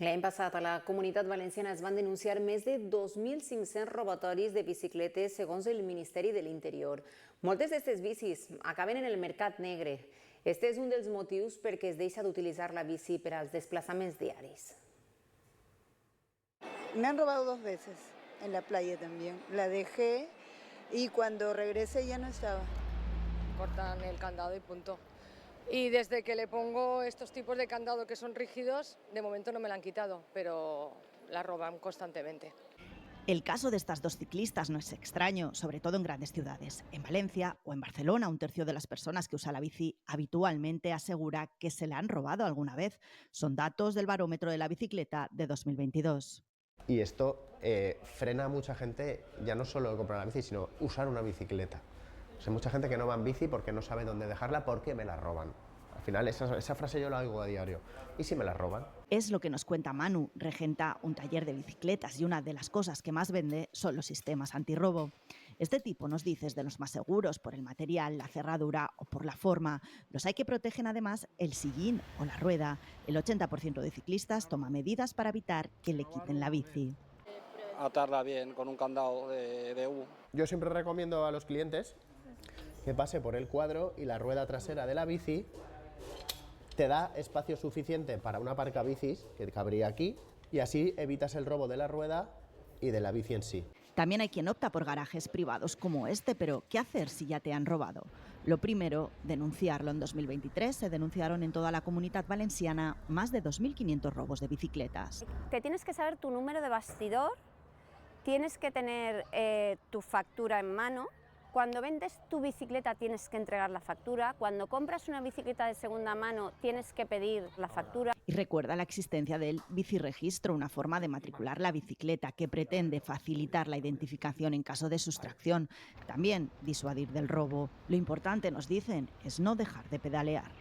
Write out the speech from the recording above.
L'any passat a la Comunitat Valenciana es van denunciar més de 2.500 robatoris de bicicletes segons el Ministeri de l'Interior. Moltes d'aquestes bicis acaben en el mercat negre. Este és un dels motius perquè es deixa d'utilitzar la bici per als desplaçaments diaris. Me han robado 2 veces en la playa también. La dejé y cuando regresé ya no estaba. Cortan el candado y punto. Y desde que le pongo estos tipos de candado que son rígidos, de momento no me la han quitado, pero la roban constantemente. El caso de estas dos ciclistas no es extraño, sobre todo en grandes ciudades. En Valencia o en Barcelona, un tercio de las personas que usa la bici habitualmente asegura que se la han robado alguna vez. Son datos del barómetro de la bicicleta de 2022. Y esto frena a mucha gente, ya no solo comprar la bici, sino usar una bicicleta. O sea, hay mucha gente que no va en bici porque no sabe dónde dejarla porque me la roban. Al final esa frase yo la oigo a diario. ¿Y si me la roban? Es lo que nos cuenta Manu, regenta un taller de bicicletas y una de las cosas que más vende son los sistemas antirrobo. Este tipo nos dice es de los más seguros por el material, la cerradura o por la forma. Los hay que protegen además el sillín o la rueda. El 80% de ciclistas toma medidas para evitar que le quiten la bici. Atarla bien con un candado de U. Yo siempre recomiendo a los clientes que pase por el cuadro y la rueda trasera de la bici te da espacio suficiente para una aparcabicis que cabría aquí y así evitas el robo de la rueda y de la bici en sí. También hay quien opta por garajes privados como este, pero ¿qué hacer si ya te han robado? Lo primero, denunciarlo. En 2023 se denunciaron en toda la Comunitat Valenciana más de 2.500 robos de bicicletas. Te tienes que saber tu número de bastidor, tienes que tener tu factura en mano. Cuando vendes tu bicicleta tienes que entregar la factura, cuando compras una bicicleta de segunda mano tienes que pedir la factura. Y recuerda la existencia del biciregistro, una forma de matricular la bicicleta que pretende facilitar la identificación en caso de sustracción, también disuadir del robo. Lo importante, nos dicen, es no dejar de pedalear.